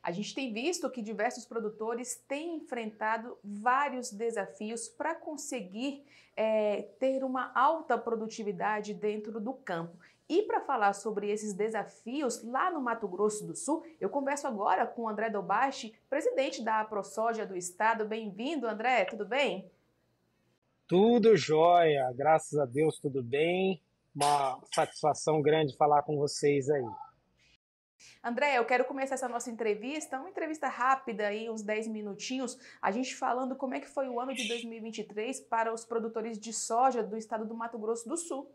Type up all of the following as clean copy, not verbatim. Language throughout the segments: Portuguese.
A gente tem visto que diversos produtores têm enfrentado vários desafios para conseguir ter uma alta produtividade dentro do campo. E para falar sobre esses desafios lá no Mato Grosso do Sul, eu converso agora com o André Dobashi, presidente da AproSoja do estado. Bem-vindo, André, tudo bem? Tudo jóia, graças a Deus, tudo bem. Uma satisfação grande falar com vocês aí. André, eu quero começar essa nossa entrevista, uma entrevista rápida aí, uns 10 minutinhos, a gente falando como é que foi o ano de 2023 para os produtores de soja do estado do Mato Grosso do Sul.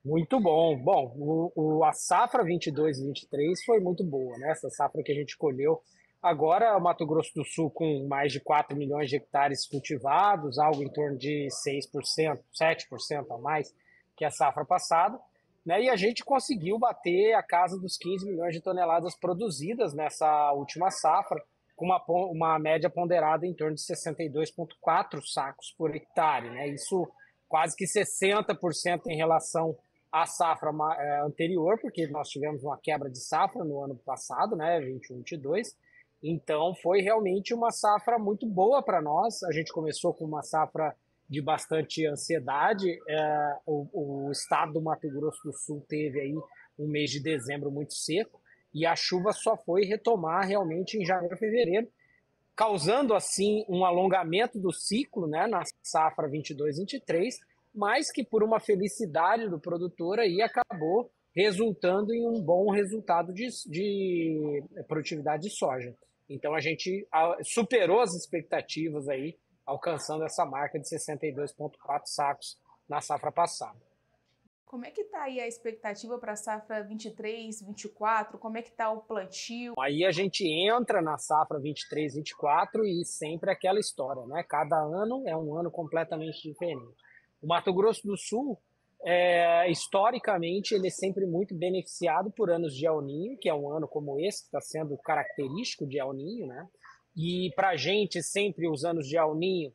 Muito bom. Bom, a safra 22 e 23 foi muito boa, né? Essa safra que a gente colheu. Agora, o Mato Grosso do Sul com mais de 4 milhões de hectares cultivados, algo em torno de 6%, 7% a mais que a safra passada. Né? E a gente conseguiu bater a casa dos 15 milhões de toneladas produzidas nessa última safra, com uma média ponderada em torno de 62,4 sacos por hectare. Né? Isso quase que 60% em relação à safra anterior, porque nós tivemos uma quebra de safra no ano passado, né, 21-22. Então foi realmente uma safra muito boa para nós. A gente começou com uma safra de bastante ansiedade. O estado do Mato Grosso do Sul teve aí um mês de dezembro muito seco e a chuva só foi retomar realmente em janeiro e fevereiro, causando assim um alongamento do ciclo, né, na safra 22-23, mas que por uma felicidade do produtor aí acabou resultando em um bom resultado de produtividade de soja. Então a gente superou as expectativas aí, alcançando essa marca de 62,4 sacos na safra passada. Como é que está aí a expectativa para a safra 23, 24? Como é que está o plantio? Aí a gente entra na safra 23, 24 e sempre aquela história, né? Cada ano é um ano completamente diferente. O Mato Grosso do Sul, historicamente, ele é sempre muito beneficiado por anos de El Niño, que é um ano como esse, que está sendo característico de El Niño, né? E para a gente, sempre os anos de El Niño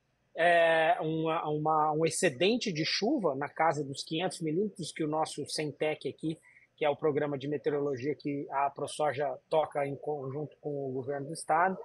um excedente de chuva na casa dos 500 milímetros que o nosso Centec aqui, que é o programa de meteorologia que a ProSoja toca em conjunto com o governo do estado,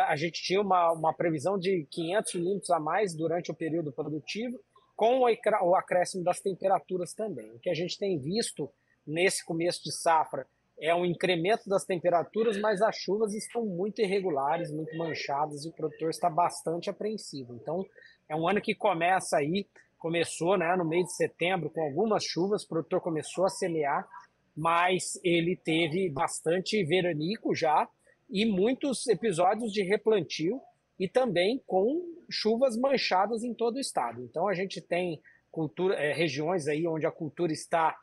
a gente tinha uma previsão de 500 milímetros a mais durante o período produtivo, com o acréscimo das temperaturas também. O que a gente tem visto nesse começo de safra é um incremento das temperaturas, mas as chuvas estão muito irregulares, muito manchadas e o produtor está bastante apreensivo. Então, é um ano que começou, né, no mês de setembro com algumas chuvas, o produtor começou a semear, mas ele teve bastante veranico já e muitos episódios de replantio e também com chuvas manchadas em todo o estado. Então, a gente tem regiões aí onde a cultura está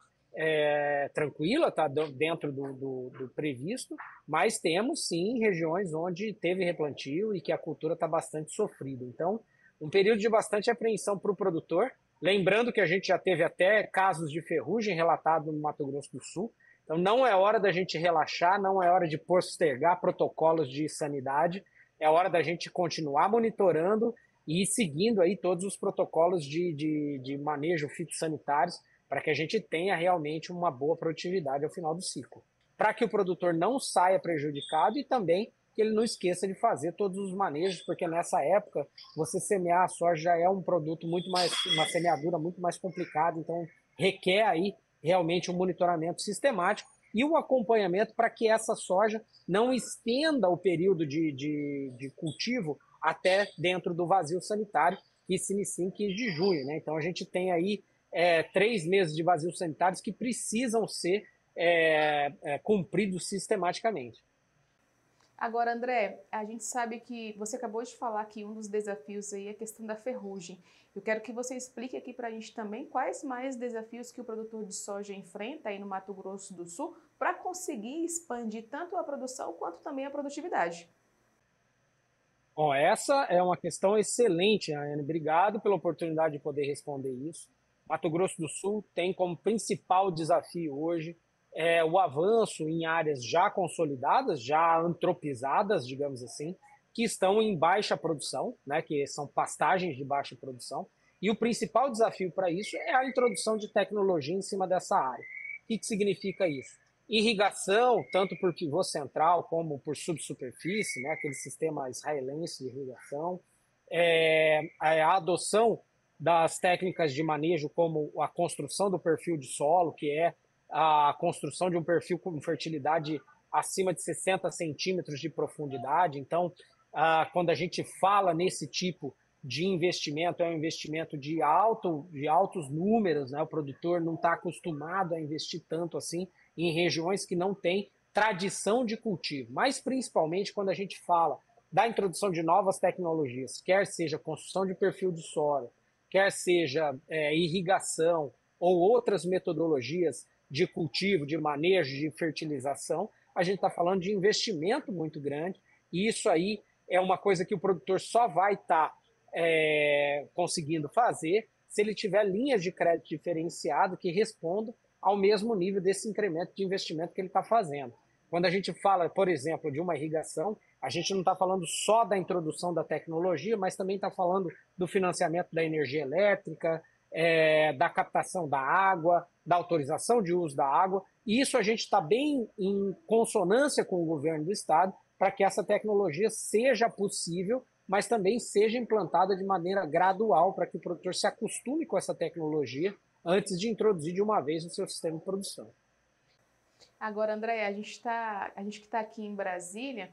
tranquila, está dentro do previsto, mas temos sim regiões onde teve replantio e que a cultura está bastante sofrida. Então, um período de bastante apreensão para o produtor, lembrando que a gente já teve até casos de ferrugem relatado no Mato Grosso do Sul, então não é hora da gente relaxar, não é hora de postergar protocolos de sanidade, é hora da gente continuar monitorando e seguindo aí todos os protocolos de manejo fitossanitários para que a gente tenha realmente uma boa produtividade ao final do ciclo. Para que o produtor não saia prejudicado e também que ele não esqueça de fazer todos os manejos, porque nessa época você semear a soja já é um produto uma semeadura muito mais complicada, então requer aí realmente um monitoramento sistemático e um acompanhamento para que essa soja não estenda o período de cultivo até dentro do vazio sanitário, que se inicia em 15 de junho. Né? Então a gente tem aí 3 meses de vazios sanitários que precisam ser cumpridos sistematicamente. Agora, André, a gente sabe que você acabou de falar que um dos desafios aí é a questão da ferrugem. Eu quero que você explique aqui para a gente também quais mais desafios que o produtor de soja enfrenta aí no Mato Grosso do Sul para conseguir expandir tanto a produção quanto também a produtividade. Bom, essa é uma questão excelente, Anne. Obrigado pela oportunidade de poder responder isso. Mato Grosso do Sul tem como principal desafio hoje o avanço em áreas já consolidadas, já antropizadas, digamos assim, que estão em baixa produção, né, que são pastagens de baixa produção. E o principal desafio para isso é a introdução de tecnologia em cima dessa área. O que significa isso? Irrigação, tanto por pivô central como por subsuperfície, né, aquele sistema israelense de irrigação, a adoção das técnicas de manejo como a construção do perfil de solo, que é a construção de um perfil com fertilidade acima de 60 centímetros de profundidade. Então, quando a gente fala nesse tipo de investimento, é um investimento de altos números, né? O produtor não está acostumado a investir tanto assim em regiões que não têm tradição de cultivo, mas principalmente quando a gente fala da introdução de novas tecnologias, quer seja construção de perfil de solo, quer seja irrigação ou outras metodologias de cultivo, de manejo, de fertilização, a gente está falando de investimento muito grande, e isso aí é uma coisa que o produtor só vai estar conseguindo fazer se ele tiver linhas de crédito diferenciado que respondam ao mesmo nível desse incremento de investimento que ele está fazendo. Quando a gente fala, por exemplo, de uma irrigação, a gente não está falando só da introdução da tecnologia, mas também está falando do financiamento da energia elétrica, da captação da água, da autorização de uso da água. E isso a gente está bem em consonância com o governo do estado para que essa tecnologia seja possível, mas também seja implantada de maneira gradual para que o produtor se acostume com essa tecnologia antes de introduzir de uma vez no seu sistema de produção. Agora, André, a gente que está aqui em Brasília,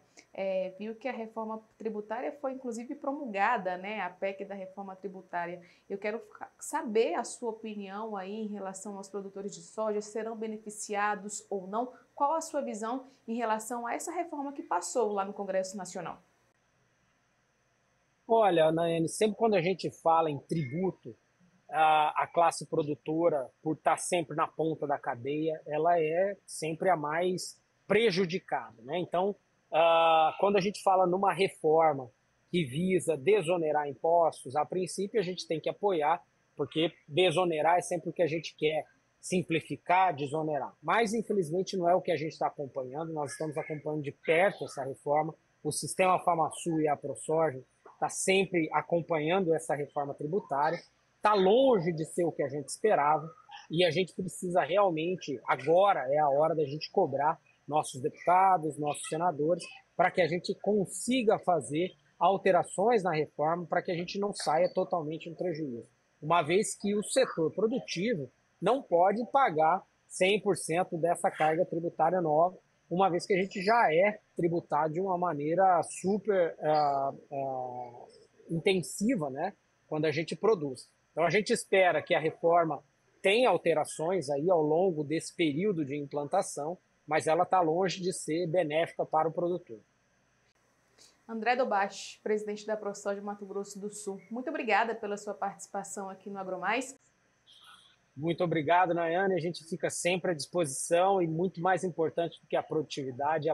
viu que a reforma tributária foi inclusive promulgada, né? A PEC da reforma tributária. Eu quero saber a sua opinião aí em relação aos produtores de soja, serão beneficiados ou não? Qual a sua visão em relação a essa reforma que passou lá no Congresso Nacional? Olha, Nayane, sempre quando a gente fala em tributo, a classe produtora, por estar sempre na ponta da cadeia, ela é sempre a mais prejudicada, né? Então, quando a gente fala numa reforma que visa desonerar impostos, a princípio a gente tem que apoiar, porque desonerar é sempre o que a gente quer, simplificar, desonerar. Mas, infelizmente, não é o que a gente está acompanhando, nós estamos acompanhando de perto essa reforma, o sistema FamaSul e a ProSoja está sempre acompanhando essa reforma tributária, está longe de ser o que a gente esperava e a gente precisa realmente, agora é a hora da gente cobrar nossos deputados, nossos senadores, para que a gente consiga fazer alterações na reforma para que a gente não saia totalmente no prejuízo. Uma vez que o setor produtivo não pode pagar 100% dessa carga tributária nova, uma vez que a gente já é tributado de uma maneira super intensiva, né, quando a gente produz. Então a gente espera que a reforma tenha alterações aí ao longo desse período de implantação, mas ela está longe de ser benéfica para o produtor. André Dobach, presidente da ProSoja Mato Grosso do Sul, muito obrigada pela sua participação aqui no AgroMais. Muito obrigado, Nayane. A gente fica sempre à disposição e muito mais importante do que a produtividade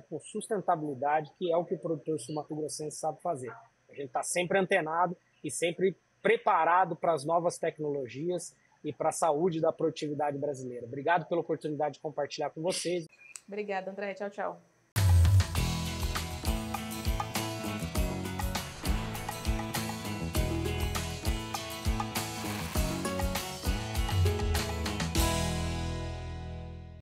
com sustentabilidade, que é o que o produtor sul-mato-grossense sabe fazer. A gente está sempre antenado e sempre preparado para as novas tecnologias e para a saúde da produtividade brasileira. Obrigado pela oportunidade de compartilhar com vocês. Obrigada, André. Tchau, tchau.